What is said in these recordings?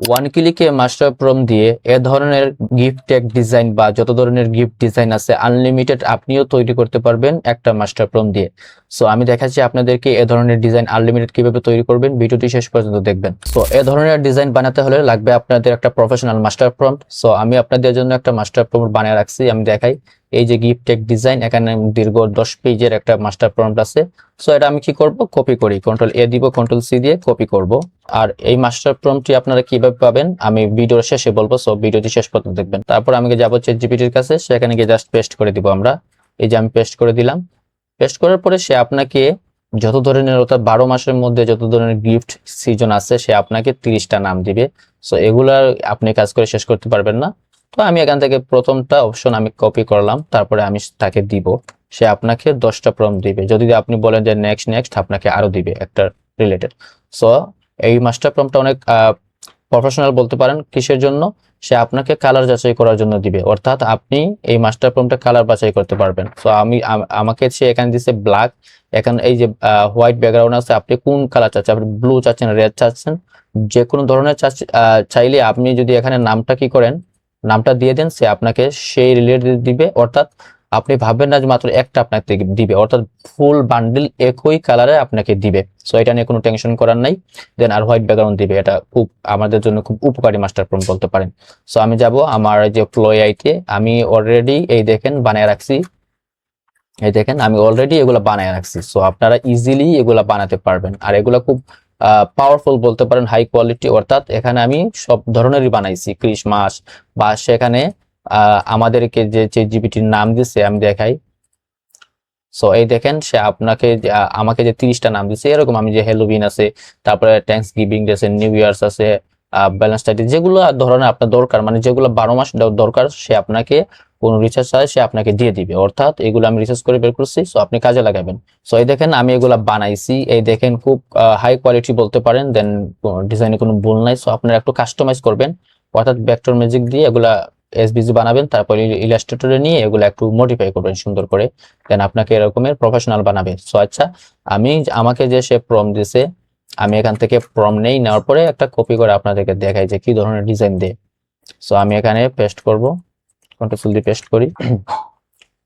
One ক্লিকে master prompt দিয়ে এ ধরনের gift tag design বা যত ধরনের গিফট ডিজাইন আছে আনলিমিটেড আপনিও তৈরি করতে পারবেন একটা মাস্টার প্রম্পট দিয়ে। সো আমি দেখাচ্ছি আপনাদেরকে এ ধরনের ডিজাইন আনলিমিটেড কিভাবে তৈরি করবেন, ভিডিওটি শেষ পর্যন্ত দেখবেন। সো এ ধরনের ডিজাইন বানাতে হলে লাগবে আপনাদের একটা প্রফেশনাল মাস্টার প্রম্পট। সো আমি আপনাদের জন্য একটা মাস্টার প্রম্পট বানিয়ে রাখছি, আমি দেখাই। এই যে গিফট ট্যাগ ডিজাইন, এখানে দীর্ঘ 10 পেজের একটা মাস্টার প্রম্পট আছে। সো এটা আমি কি করব, কপি করি, কন্ট্রোল এ দিব, কন্ট্রোল সি দিয়ে কপি করব। আর এই মাস্টার প্রম্পটটি আপনারা কিভাবে পাবেন আমি ভিডিওর শেষে বলবো, সো ভিডিওটি শেষ পর্যন্ত দেখবেন। তারপর আমি যাব চ্যাটজিপিটির কাছে, সেখানে গিয়ে জাস্ট পেস্ট করে দিব আমরা। এই যে আমি পেস্ট করে দিলাম। পেস্ট করার পরে সে আপনাকে যত ধরনের, অর্থাৎ 12 মাসের মধ্যে যত ধরনের গিফট সিজন আছে সে আপনাকে 30টা নাম দিবে। সো এগুলার আপনি কাজ করে শেষ করতে পারবেন না। তো আমি এখান থেকে প্রথমটা অপশন আমি কপি করলাম, তারপরে আমি তাকে দিব, সে আপনাকে 10টা প্রম্পট দিবে। যদি আপনি বলেন যে নেক্সট আপনাকে আরো দিবে একটা রিলেটেড। সো এই মাস্টার প্রম্পটটা অনেক প্রফেশনাল বলতে পারেন। কিসের জন্য? সে আপনাকে কালার যাচাই করার জন্য দিবে, অর্থাৎ আপনি এই মাস্টার প্রম্পটে কালার বাছাই করতে পারবেন। সো আমাকে সে এখানে দিচ্ছে ব্ল্যাক, এখানে এই যে হোয়াইট ব্যাকগ্রাউন্ড আছে, আপনি কোন কালার চাচ্ছেন, আপনি ব্লু চাচ্ছেন, রেড চাচ্ছেন, যে কোনো ধরনের চাইলে আপনি যদি এখানে নামটা কি করেন, নামটা দিয়ে দেন, সে আপনাকে সেই রিলেটেড দিবে। অর্থাৎ আপনি ভাববেন না যে মাত্র একটা আপনাকে দিবে, অর্থাৎ ফুল বান্ডিল একই কালারে আপনাকে দিবে। সো এটা নিয়ে কোনো টেনশন করার নাই। দেন আর হোয়াইট ব্যাকগ্রাউন্ড দিবে, এটা খুব আমাদের জন্য খুব উপকারী মাস্টার প্রম্পট বলতে পারেন। সো আমি যাব আমার যে ফ্লোআইতে, আমি অলরেডি এই দেখেন বানিয়ে রাখছি। এই দেখেন আমি অলরেডি এগুলা বানায় রাখছি। সো আপনারা ইজিলি এগুলা বানাতে পারবেন। আর এগুলা খুব পাওয়ারফুল বলতে পারেন, হাই কোয়ালিটি। অর্থাৎ এখানে আমি সব ধরনেরই বানাইছি, ক্রিসমাস বা সেখানে আমাদেরকে যে চ্যাটজিপিটির নাম দিচ্ছে আমি দেখাই। সো এই দেখেন সে আপনাকে আমাকে যে 30টা নাম দিচ্ছে, এরকম আমি যে হ্যালোউইন আছে, তারপরে থ্যাঙ্কস গিভিং আছে, নিউ ইয়ার্স আছে, ব্যালেন্স স্টাডি, যেগুলো ধরনের আপনার দরকার, মানে যেগুলো 12 মাস দরকার, সে আপনাকে কোন রিচার্জ চায় সে আপনাকে দিয়ে দিবে। অর্থাৎ এগুলো আমি রিসার্চ করে বের করছি, সো আপনি কাজে লাগাবেন। সো এই দেখেন আমি এগুলা বানাইছি, এই দেখেন খুব হাই কোয়ালিটি বলতে পারেন। দেন ডিজাইনে কোনো ভুল নাই। সো আপনারা একটু কাস্টমাইজ করবেন, অর্থাৎ ভেক্টর ম্যাজিক দিয়ে এগুলা এসবিজি বানাবেন, তারপর ইলাস্ট্রেটরে নিয়ে এগুলো একটু মডিফাই করবেন সুন্দর করে। দেন আপনাকে এরকমের প্রফেশনাল বানাবে। সো আচ্ছা, আমাকে যে সে প্রম্পট দিছে, আমি এখান থেকে প্রম্পট নেওয়ার পরে একটা কপি করে আপনাদেরকে দেখাই যে কি ধরনের ডিজাইন দেয়। সো আমি এখানে পেস্ট করব, কন্ট্রোল দিয়ে পেস্ট করি,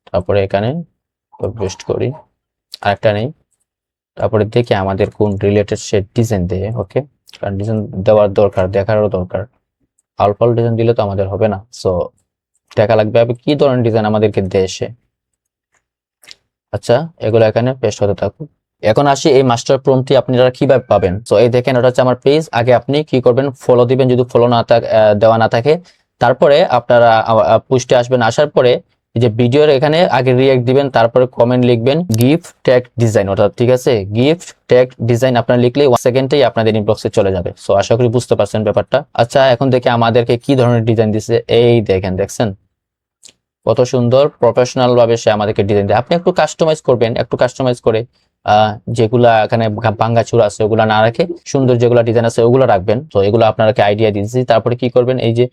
তারপরে এখানে পেস্ট করি, আরেকটা নেই, তারপরে দেখি আমাদের কোন রিলেটেড সে ডিজাইন দেয়। ওকে, কারণ ডিজাইন দেওয়ার দরকার, দেখারও দরকার। আলফাল ডিজাইন দিলে তো আমাদের হবে না। সো দেখা লাগবে আপনি কি ধরনের ডিজাইন আমাদেরকে দেয় সে। আচ্ছা, এগুলো এখানে পেস্ট হতে থাকুক। এখন আসি এই মাস্টার প্রম্পটটি আপনারা কিভাবে পাবেন। সো এই দেখেন এটা হচ্ছে আমার পেজ। আগে আপনি কি করবেন, ফলো দিবেন যদি ফলো না দেওয়া না থাকে। তারপরে আপনারা পোস্টে আসবেন, আসার পরে যে ভিডিওর এখানে আগে রিঅ্যাক্ট দিবেন, তারপরে কমেন্ট লিখবেন গিফট ট্যাগ ডিজাইন, অর্থাৎ ঠিক আছে গিফট ট্যাগ ডিজাইন আপনারা লিখলে 1 সেকেন্ডেই আপনাদের ইনবক্সে চলে যাবে। সো আশা করি বুঝতে পারছেন ব্যাপারটা। আচ্ছা, এখন দেখে আমাদেরকে কি ধরনের ডিজাইন দিছে। এই দেখছেন কত সুন্দর প্রফেশনাল ভাবে সে আমাদেরকে ডিজাইন দেয়। আপনি একটু কাস্টমাইজ করবেন, একটু কাস্টমাইজ করে যেগুলা এখানে ভাঙ্গাচুরা আছে ওগুলা না রেখে সুন্দর যেগুলা ডিজাইন আছে ওগুলো রাখবেন। তো এগুলো আপনাকে আইডিয়া দিয়েছি। তারপরে কি করবেন, এই যে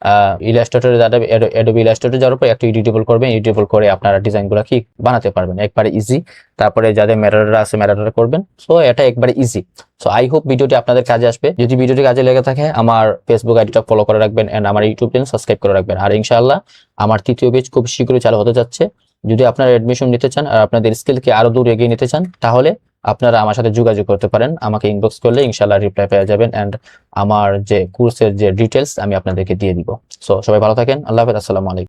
ইলাস্ট্রেটরে যাবে, অ্যাডোবি ইলাস্ট্রেটরে যাওয়ার পর একটু এডিটেবল করবেন, এডিটেবল করে আপনারা ডিজাইনগুলো কি বানাতে পারবেন, একবারে ইজি। তারপরে যাদের ম্যাটাডাটা আছে ম্যাটাডাটা করবেন। সো এটা একবারে ইজি। সো আই হোপ ভিডিওটি আপনাদের কাজে আসবে। যদি ভিডিওটি কাজে লেগে থাকে আমার ফেসবুক আইডিটা ফলো করে রাখবেন এন্ড আমার ইউটিউব চ্যানেল সাবস্ক্রাইব করে রাখবেন। আর ইনশাআল্লাহ আমার 3য় ব্যাচ খুব শীঘ্রই চালু হতে যাচ্ছে। যদি আপনারা অ্যাডমিশন নিতে চান আর আপনাদের স্কিলকে আরো দূর এগিয়ে নিতে চান, তাহলে আপনারা আমার সাথে যোগাযোগ করতে পারেন। আমাকে ইনবক্স করলে ইনশাআল্লাহ রিপ্লাই পেয়ে যাবেন এন্ড আমার যে কোর্সের যে ডিটেইলস আমি আপনাদেরকে দিয়ে দিব। সো সবাই ভালো থাকেন। আল্লাহ হাফেজ। আসসালামু আলাইকুম।